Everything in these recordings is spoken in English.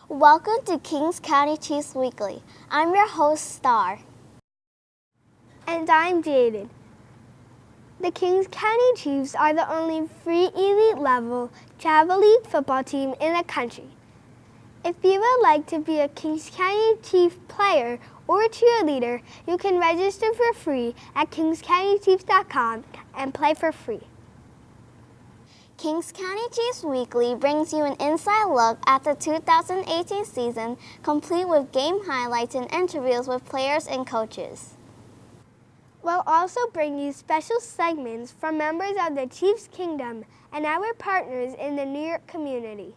Welcome to Kings County Chiefs Weekly. I'm your host, Star. And I'm Jaden. The Kings County Chiefs are the only free elite level travel league football team in the country. If you would like to be a Kings County Chief player or cheerleader, you can register for free at kingscountychiefs.com and play for free. Kings County Chiefs Weekly brings you an inside look at the 2018 season, complete with game highlights and interviews with players and coaches. We'll also bring you special segments from members of the Chiefs Kingdom and our partners in the New York community.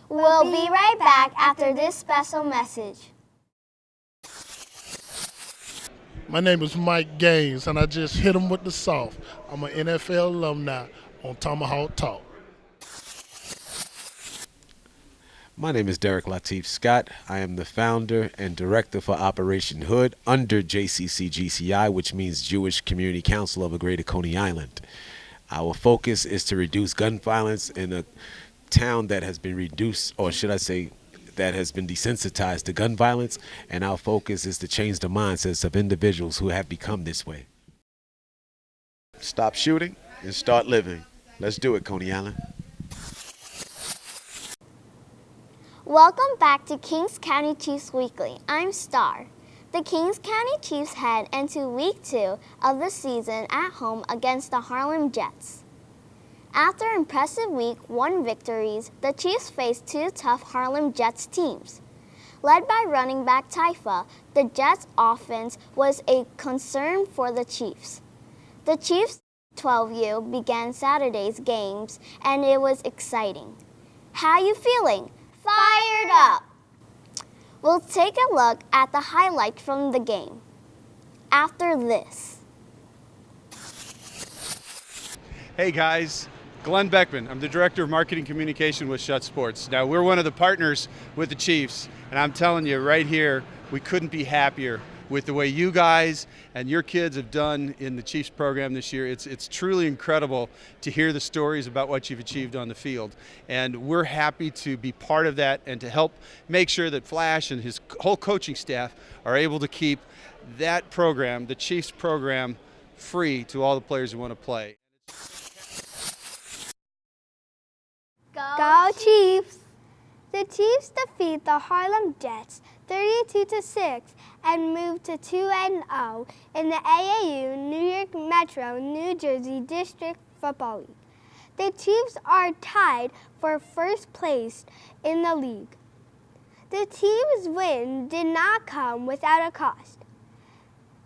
We'll be right back after this special message. My name is Mike Gaines, and I just hit him with the soft. I'm an NFL alumni on Tomahawak Talk. My name is Derek Latif Scott. I am the founder and director for Operation Hood under JCCGCI, which means Jewish Community Council of the Greater Coney Island. Our focus is to reduce gun violence in a town that has been reduced, or should I say, that has been desensitized to gun violence, and our focus is to change the mindsets of individuals who have become this way. Stop shooting and start living. Let's do it, Coney Island. Welcome back to Kings County Chiefs Weekly. I'm Star. The Kings County Chiefs head into Week 2 of the season at home against the Harlem Jets. After impressive Week 1 victories, the Chiefs faced two tough Harlem Jets teams. Led by running back Taifa, the Jets' offense was a concern for the Chiefs. The Chiefs' 12U began Saturday's games, and it was exciting. How you feeling? Fired up! We'll take a look at the highlights from the game after this. Hey guys, Glenn Beckman. I'm the Director of Marketing Communication with Shut Sports. Now, we're one of the partners with the Chiefs, and I'm telling you right here, we couldn't be happier with the way you guys and your kids have done in the Chiefs program this year. It's truly incredible to hear the stories about what you've achieved on the field. And we're happy to be part of that and to help make sure that Flash and his whole coaching staff are able to keep that program, the Chiefs program, free to all the players who want to play. Go Chiefs! The Chiefs defeat the Harlem Jets 32-6 and move to 2-0 in the AAU New York Metro New Jersey District Football League. The Chiefs are tied for first place in the league. The team's win did not come without a cost.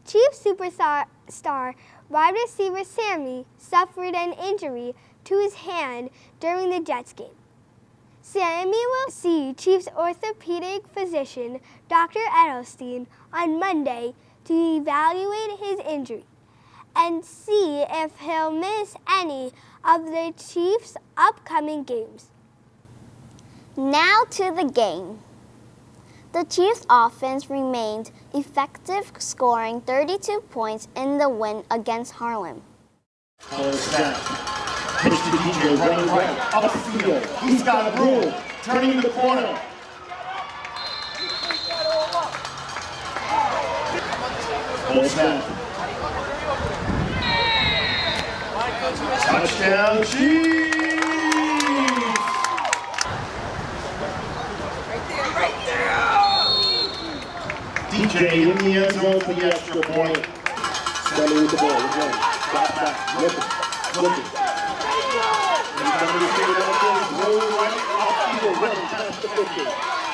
Chiefs superstar wide receiver Sammy suffered an injury to his hand during the Jets game. Sammy will see Chiefs orthopedic physician Dr. Edelstein on Monday to evaluate his injury and see if he'll miss any of the Chiefs' upcoming games. Now to the game. The Chiefs' offense remained effective, scoring 32 points in the win against Harlem. Pitch to DJ, running right, upfield. He's got room, turning the corner. Full snap. Touchdown, Chiefs! DJ in the end zone for the extra point. Standing with the ball, again. Drop back, looking. Roll right, offfield, running past the 50.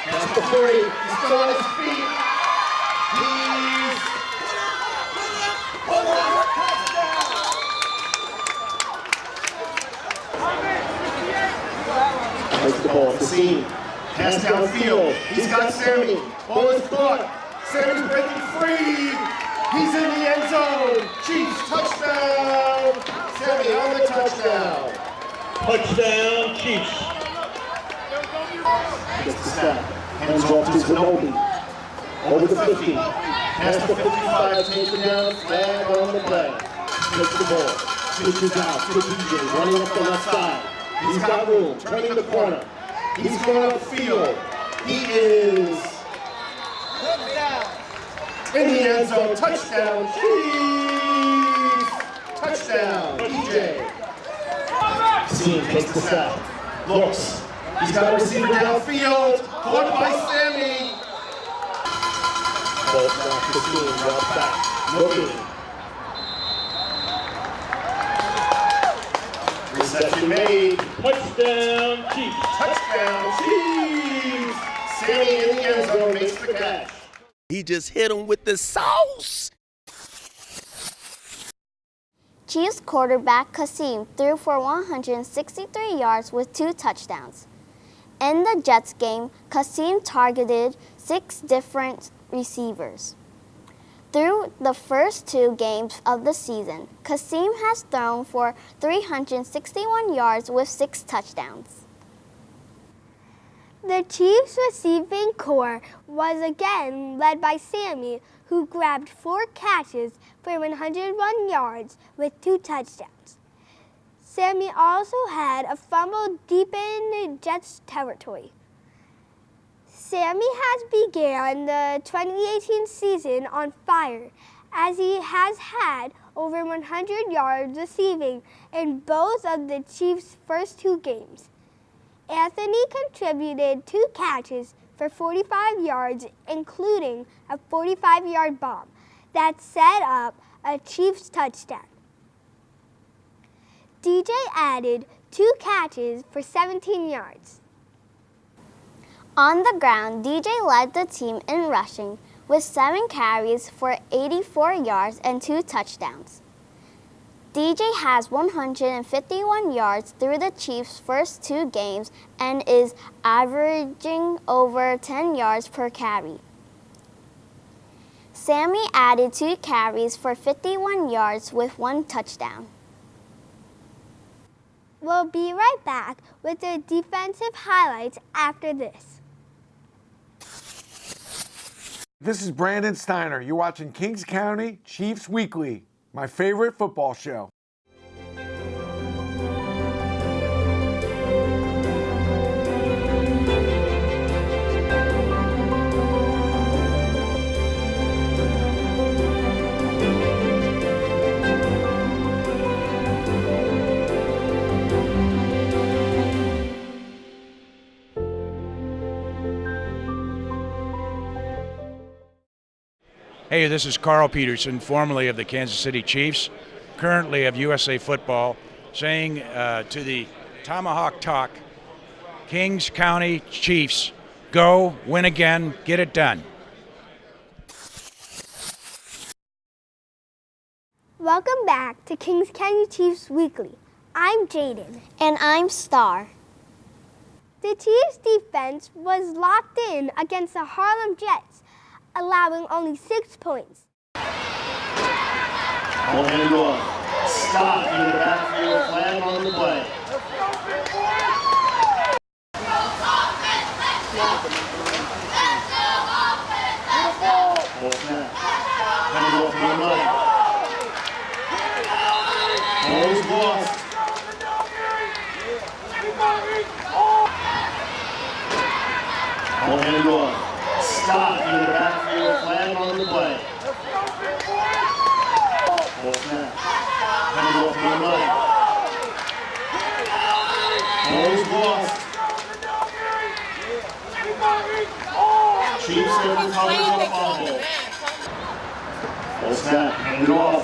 Past the 40, he's still on his feet. He's... Takes the ball, the seam. Pass downfield, he's got Sammy. Ball is caught. Sammy's breaking free. He's in the end zone. Chiefs touchdown. Sammy on the touchdown. Touchdown, Chiefs. Gets the snap. Hands off to Zanobi. Over the 50. Past the 55, taken down. Flag on the play. Takes the ball. Switches out to DJ, running up the left side. He's got room, turning the corner. He's going upfield. He is in the end zone. Touchdown, Chiefs! Touchdown, DJ. Seam takes the snap. Looks. He's got a receiver downfield. Caught by Sammy. Ball off the seam. Drops back. Looking. Reception made. Touchdown, Chiefs. Touchdown, Chiefs. Sammy in the end zone makes the catch. He just hit him with the sauce. Chiefs quarterback Kasim threw for 163 yards with 2 touchdowns. In the Jets game, Kasim targeted 6 different receivers. Through the first 2 games of the season, Kasim has thrown for 361 yards with 6 touchdowns. The Chiefs' receiving core was again led by Sammy, who grabbed 4 catches for 101 yards with 2 touchdowns. Sammy also had a fumble deep in Jets territory. Sammy has begun the 2018 season on fire, as he has had over 100 yards receiving in both of the Chiefs' first 2 games. Anthony contributed 2 catches for 45 yards, including a 45-yard bomb that set up a Chiefs touchdown. DJ added 2 catches for 17 yards. On the ground, DJ led the team in rushing with 7 carries for 84 yards and 2 touchdowns. DJ has 151 yards through the Chiefs' first 2 games and is averaging over 10 yards per carry. Sammy added 2 carries for 51 yards with 1 touchdown. We'll be right back with the defensive highlights after this. This is Brandon Steiner. You're watching Kings County Chiefs Weekly, my favorite football show. Hey, this is Carl Peterson, formerly of the Kansas City Chiefs, currently of USA Football, saying to the Tomahawk Talk, Kings County Chiefs, go, win again, get it done. Welcome back to Kings County Chiefs Weekly. I'm Jaden. And I'm Star. The Chiefs' defense was locked in against the Harlem Jets, allowing only 6 points. Ball handed off. Stop in the backfield, flag on the play. Ball snap. Handed off to the right. Ball is lost. Ball handed off. Stop in the backfield, flag on the play. Ball snap. Handed off to the right. Ball is lost. Chiefs have recovered on the fumble. Ball snap. Handed off.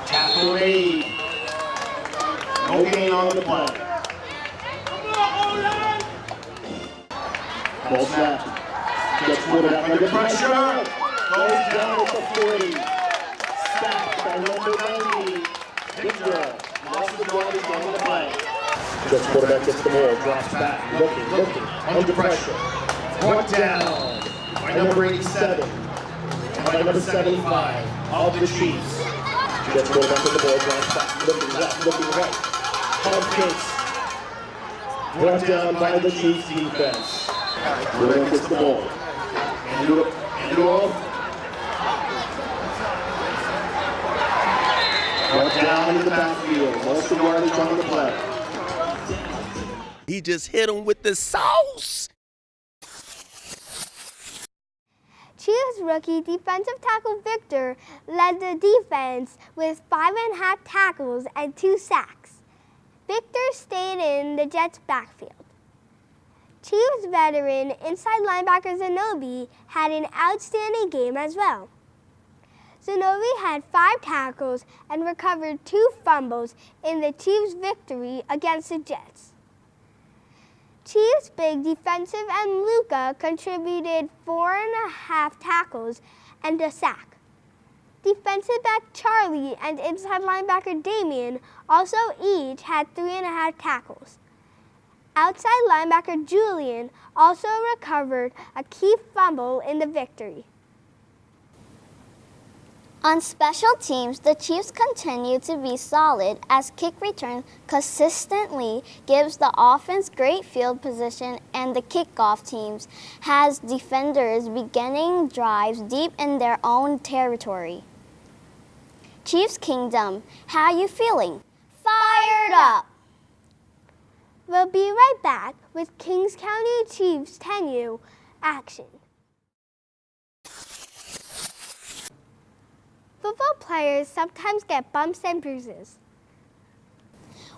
Tackle made. No gain on the play. Ball snap. Gets quarterback under pressure. Goes down at the 40. Sacked by number 90. Victor. Lost the yardage on the play. Gets quarterback, gets the ball, drops back. Looking. Under pressure. Brought down by number 87. And by number 75 of the Chiefs. Gets quarterback with the ball, drops back. Looking left, looking right. Pumpkins. Brought down by the Chiefs defense. Quarterback gets the ball. Hand it off. Brought down in the backfield. Most of the yardage on the play. He He just hit him with the sauce. Chiefs rookie defensive tackle Victor led the defense with 5.5 tackles and 2 sacks. Victor stayed in the Jets' backfield. Chiefs veteran inside linebacker Zanobi had an outstanding game as well. Zanobi had 5 tackles and recovered 2 fumbles in the Chiefs' victory against the Jets. Chiefs' big defensive end Luka contributed 4.5 tackles and a sack. Defensive back Charlie and inside linebacker Damian also each had 3.5 tackles. Outside linebacker Julian also recovered a key fumble in the victory. On special teams, the Chiefs continue to be solid as kick return consistently gives the offense great field position, and the kickoff teams has defenders beginning drives deep in their own territory. Chiefs Kingdom, how you feeling? Fired up! We'll be right back with Kings County Chiefs 10U action. Football players sometimes get bumps and bruises.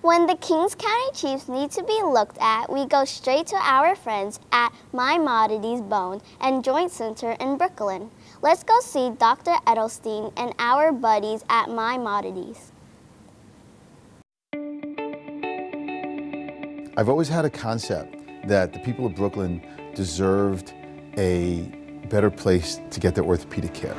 When the Kings County Chiefs need to be looked at, we go straight to our friends at Maimonides Bone and Joint Center in Brooklyn. Let's go see Dr. Edelstein and our buddies at Maimonides. I've always had a concept that the people of Brooklyn deserved a better place to get their orthopedic care.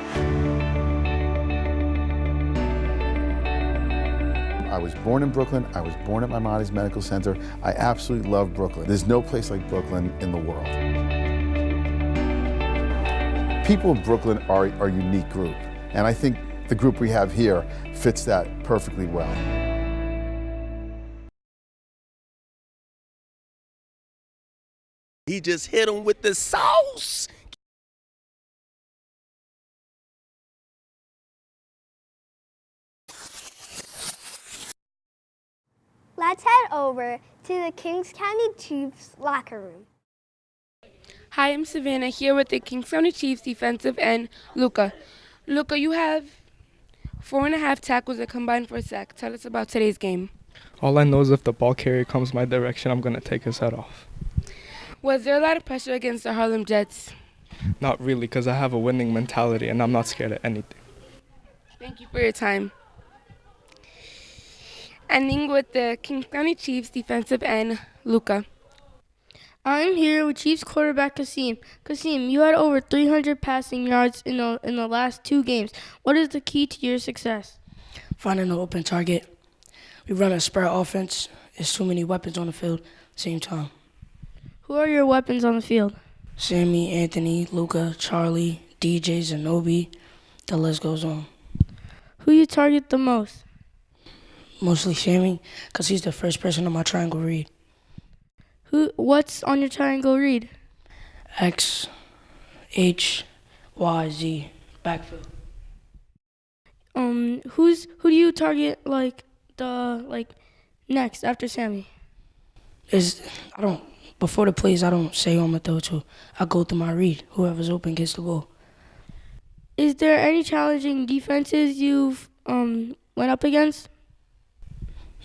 I was born in Brooklyn. I was born at Maimonides Medical Center. I absolutely love Brooklyn. There's no place like Brooklyn in the world. People of Brooklyn are a unique group, and I think the group we have here fits that perfectly well. He just hit him with the sauce. Let's head over to the Kings County Chiefs locker room. Hi, I'm Savannah here with the Kings County Chiefs defensive end, Luca. Luca, you have 4.5 tackles that combined for a sack. Tell us about today's game. All I know is if the ball carrier comes my direction, I'm going to take his head off. Was there a lot of pressure against the Harlem Jets? Not really, because I have a winning mentality and I'm not scared of anything. Thank you for your time. Ending with the Kings County Chiefs defensive end, Luca. I'm here with Chiefs quarterback Kasim. Kasim, you had over 300 passing yards in the last 2 games. What is the key to your success? Finding an open target. We run a spread offense. There's too many weapons on the field at the same time. Who are your weapons on the field? Sammy, Anthony, Luca, Charlie, DJ, Zanobi. The list goes on. Who you target the most? Mostly Sammy, because he's the first person on my triangle read. What's on your triangle read? X, H, Y, Z, backfield. Who do you target next after Sammy? Before the plays, I don't say who I'm gonna throw to. I go through my read. Whoever's open gets the goal. Is there any challenging defenses you've went up against?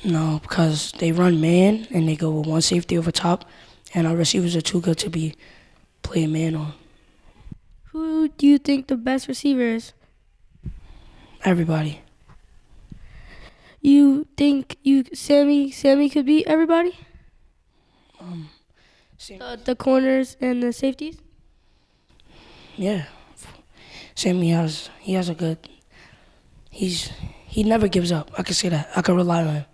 No, because they run man and they go with one safety over top, and our receivers are too good to be playing man on. Who do you think the best receiver is? Everybody. You think Sammy could beat everybody? The corners and the safeties? Yeah. Sammy he never gives up. I can say that. I can rely on him.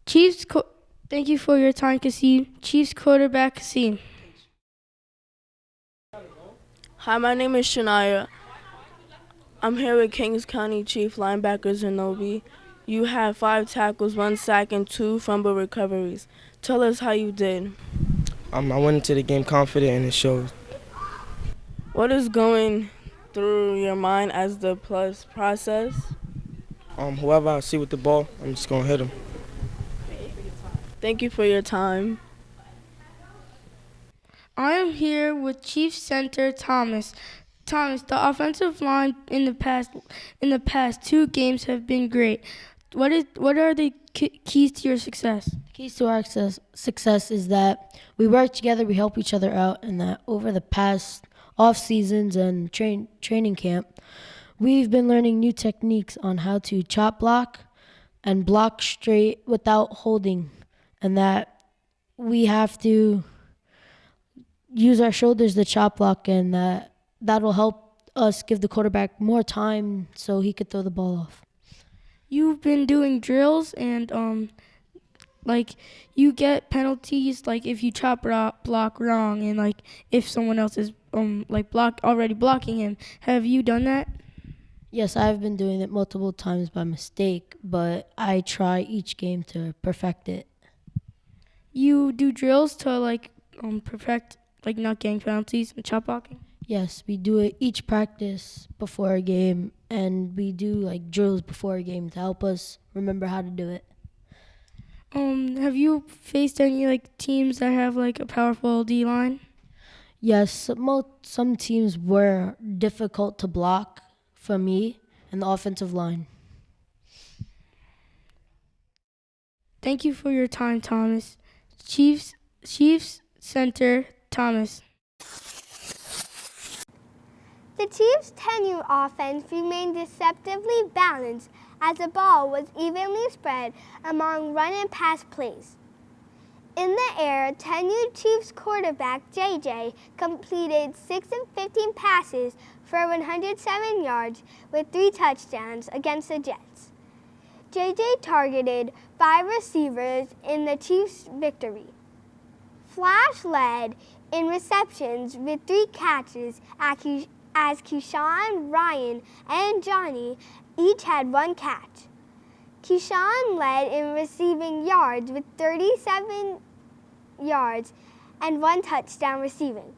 Chiefs, thank you for your time, Kasim. Chiefs quarterback, Kasim. Hi, my name is Shania. I'm here with Kings County Chief linebacker Zanobi. You had 5 tackles, 1 sack, and 2 fumble recoveries. Tell us how you did. I went into the game confident, and it showed. What is going through your mind as the plus process? Whoever I see with the ball, I'm just going to hit him. Thank you for your time. I am here with Chiefs center Thomas. Thomas, the offensive line in the past 2 games have been great. What are the keys to your success? Keys to our success is that we work together, we help each other out, and that over the past off seasons and training camp, we've been learning new techniques on how to chop block and block straight without holding, and that we have to use our shoulders to chop block, and that'll help us give the quarterback more time so he could throw the ball off. You've been doing drills and like you get penalties like if you chop block wrong and like if someone else is already blocking him. Have you done that? Yes, I've been doing it multiple times by mistake, but I try each game to perfect it. You do drills to perfect not getting penalties and chop blocking? Yes, we do it each practice before a game, and we do drills before a game to help us remember how to do it. Have you faced any teams that have a powerful D-line? Yes, some teams were difficult to block for me and the offensive line. Thank you for your time, Thomas. Chiefs center Thomas. The Chiefs' 10U offense remained deceptively balanced as the ball was evenly spread among run and pass plays. In the air, 10U Chiefs quarterback JJ completed 6 of 15 passes for 107 yards with 3 touchdowns against the Jets. JJ targeted 5 receivers in the Chiefs' victory. Flash led in receptions with 3 catches as Keyshawn, Ryan, and Johnny each had 1 catch. Keyshawn led in receiving yards with 37 yards and 1 touchdown receiving.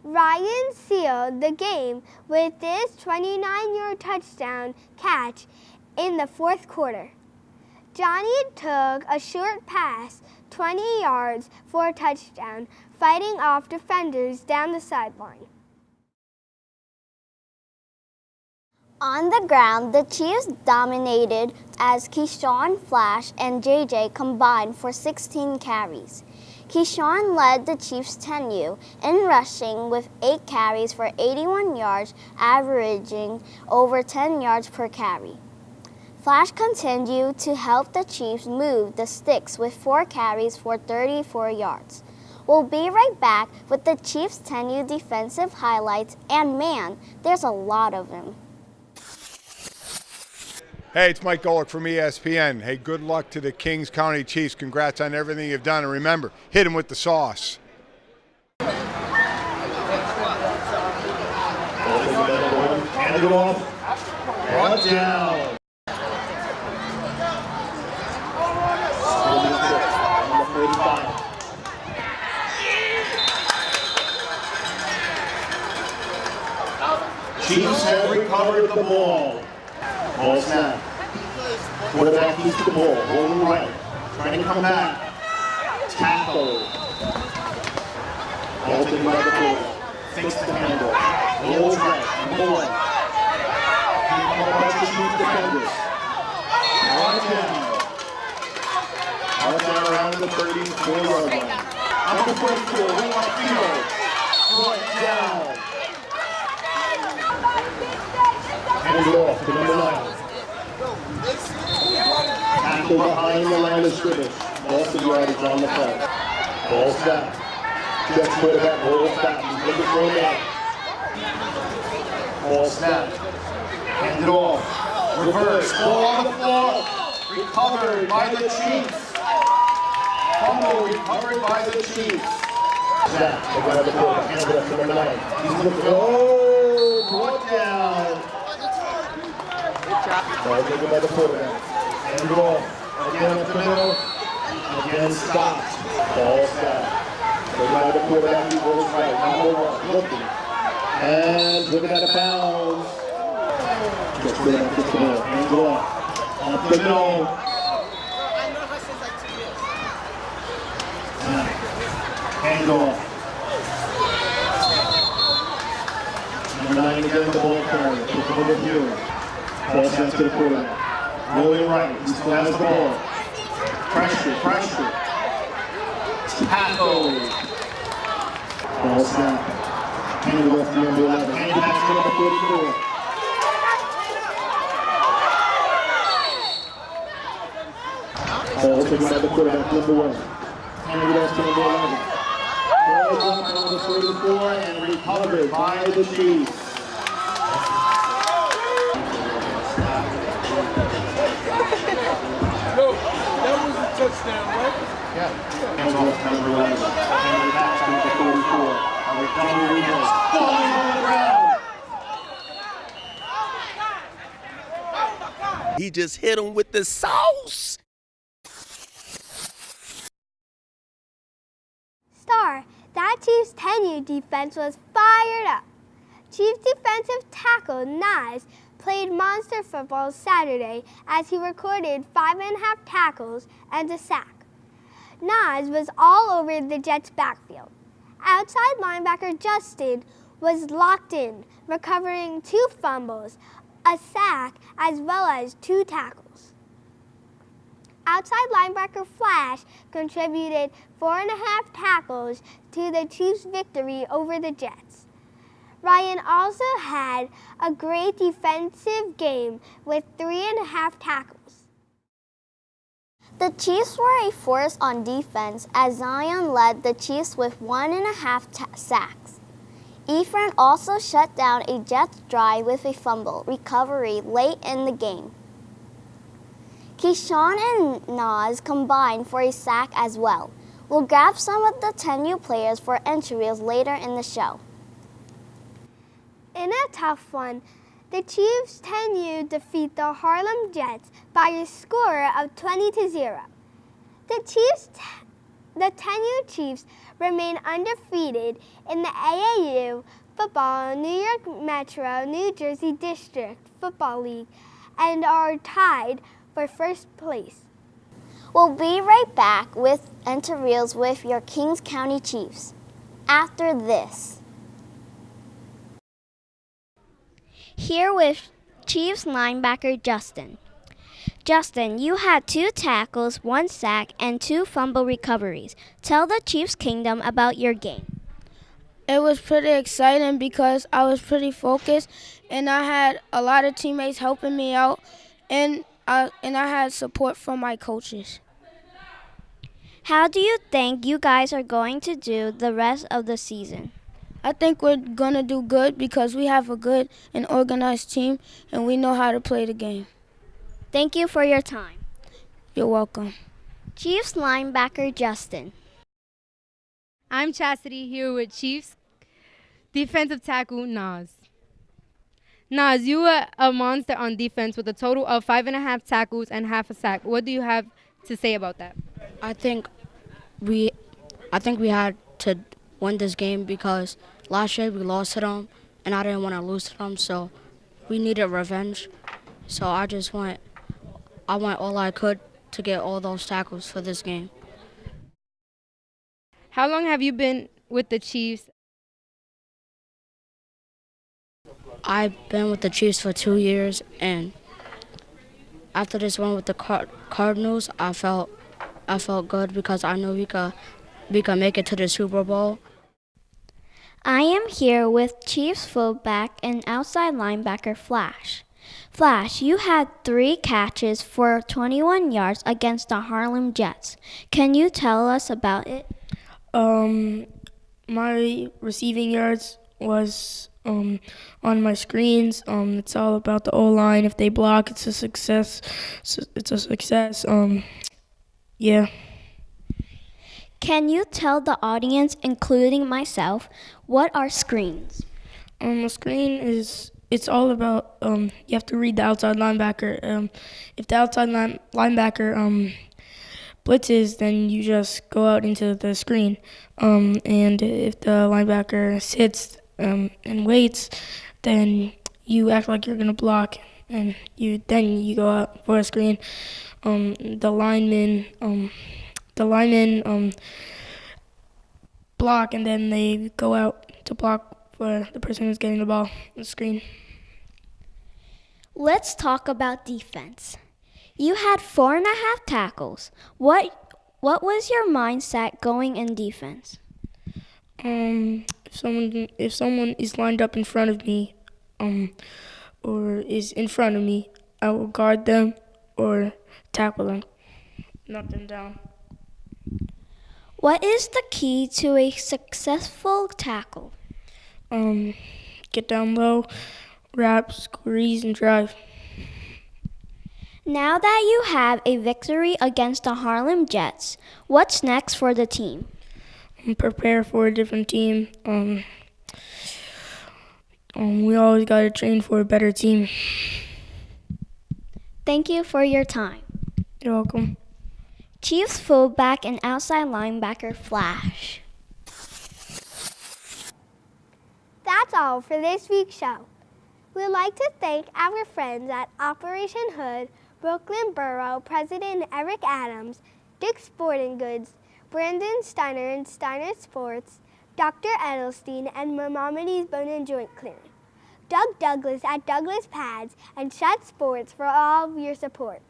Ryan sealed the game with his 29-yard touchdown catch in the 4th quarter. Johnny took a short pass 20 yards for a touchdown, fighting off defenders down the sideline. On the ground, the Chiefs dominated as Keyshawn, Flash, and JJ combined for 16 carries. Keyshawn led the Chiefs 10U in rushing with 8 carries for 81 yards, averaging over 10 yards per carry. Flash continued to help the Chiefs move the sticks with 4 carries for 34 yards. We'll be right back with the Chiefs 10U defensive highlights, and man, there's a lot of them. Hey, it's Mike Golick from ESPN. Hey, good luck to the Kings County Chiefs. Congrats on everything you've done. And remember, hit them with the sauce. Hand it off. Brought down. Chiefs have recovered the ball. Ball snap. Quarterback keeps the ball. Rolling right. Trying to come back. Tackle. Ball taken by the quarterback. Fakes the handle. Rolls right. Number 1. Here come a bunch of Chiefs defenders. Brought down. Brought down around the 34-yard line. Number 44. Harlem Field. Brought down. Hand it off to number 9. Tackle behind the line of scrimmage. Loss of yardage on the play. Ball snap. Jets quarterback rolls back. He's looking for a man. Ball snap. Hand it off. Reverse. Ball on the floor. Recovered by the Chiefs. Fumble recovered by the Chiefs. Snap. They got the quarterback. Hand it off to number 9. He's looking for brought down. Ball taken by the quarterback. Hand it off. Again up the middle. Again stopped. Ball snap. Taken by the quarterback. He rolls right. Number 1. Looking. And driven out of bounds. Just put it up the ball. Hand it off. Up the middle. Hand off. Number 9 again, the ball carrier. Pick up with you. Pass out to the quarterback. Rolling right. He still has the ball. Pressure. Tackle. Ball snap. Hand it off to number 11. Hand it back to number 44. Ball taken by the quarterback, number 1. Hand it off to number 11. Ball dropped by number 44 and recovered by the Chiefs. No, that was a touchdown, right? Yeah. Hands off to number 11. Hand it back to number 44. A recovery is falling on the ground. He just hit him with the sauce. Star, that Chiefs 10U defense was fired up. Chiefs defensive tackle Nas played monster football Saturday as he recorded 5.5 tackles and a sack. Nas was all over the Jets' backfield. Outside linebacker Justin was locked in, recovering 2 fumbles, a sack, as well as 2 tackles. Outside linebacker Flash contributed 4.5 tackles to the Chiefs' victory over the Jets. Ryan also had a great defensive game with 3.5 tackles. The Chiefs were a force on defense as Zion led the Chiefs with 1.5 sacks. Ephraim also shut down a Jets drive with a fumble recovery late in the game. Keyshawn and Nas combined for a sack as well. We'll grab some of the 10U players for interviews later in the show. In a tough one, the Chiefs 10U defeat the Harlem Jets by a score of 20-0. The 10U Chiefs remain undefeated in the AAU Football NY Metro New Jersey District Football League and are tied for first place. We'll be right back with interviews with your Kings County Chiefs after this. Here with Chiefs linebacker Justin. Justin, you had 2 tackles, 1 sack, and 2 fumble recoveries. Tell the Chiefs Kingdom about your game. It was pretty exciting because I was pretty focused and I had a lot of teammates helping me out and I had support from my coaches. How do you think you guys are going to do the rest of the season? I think we're going to do good because we have a good and organized team and we know how to play the game. Thank you for your time. You're welcome. Chiefs linebacker Justin. I'm Chastity here with Chiefs defensive tackle Nas. Nas, you were a monster on defense with a total of 5.5 tackles and half a sack. What do you have to say about that? I think we had to win this game because last year we lost to them, and I didn't want to lose to them, so we needed revenge. So I went all I could to get all those tackles for this game. How long have you been with the Chiefs? I've been with the Chiefs for 2 years, and after this one with the Cardinals, I felt good because I knew we could make it to the Super Bowl. I am here with Chiefs fullback and outside linebacker Flash. Flash, you had 3 catches for 21 yards against the Harlem Jets. Can you tell us about it? My receiving yards was on my screens. It's all about the O-line. If they block, it's a success. It's a success. Yeah. Can you tell the audience, including myself, what are screens? A screen it's all about you have to read the outside linebacker. If the outside linebacker blitzes, then you just go out into the screen. And if the linebacker sits and waits, then you act like you're gonna block, and you go out for a screen. The lineman block, and then they go out to block for the person who's getting the ball on the screen. Let's talk about defense. You had 4.5 tackles. What was your mindset going in defense? If someone is lined up in front of me, or is in front of me, I will guard them or tackle them, knock them down. What is the key to a successful tackle? Get down low, wrap, squeeze, and drive. Now that you have a victory against the Harlem Jets, what's next for the team? Prepare for a different team. We always got to train for a better team. Thank you for your time. You're welcome. Chiefs fullback and outside linebacker Flash. That's all for this week's show. We'd like to thank our friends at Operation Hood, Brooklyn Borough President Eric Adams, Dick's Sporting Goods, Brandon Steiner and Steiner Sports, Dr. Edelstein, and Maimonides Bone and Joint Clearing, Doug Douglas at Douglas Pads, and Shed Sports for all of your support.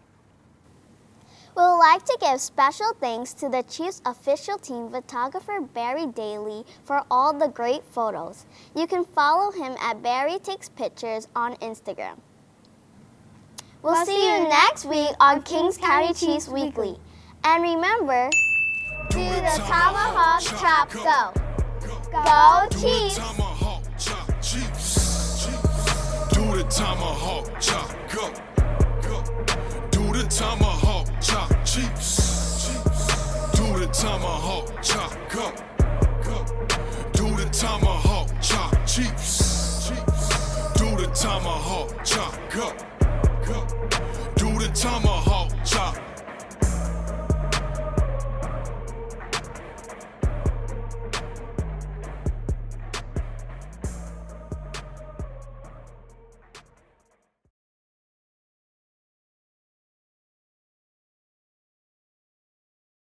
We would like to give special thanks to the Chiefs official team photographer Barry Daly for all the great photos. You can follow him at Barry Takes Pictures on Instagram. We'll see you next week on Kings County Chiefs Weekly. And remember, do the Tomahawk Chop Go. Go Chiefs! Do the Tomahawk Chop Go. Do the Tomahawk Chop Chiefs. Do the Tomahawk Chop Go. Do the Tomahawk Chop Chiefs. Do the Tomahawk Chop Go. Do the Tomahawk Chop.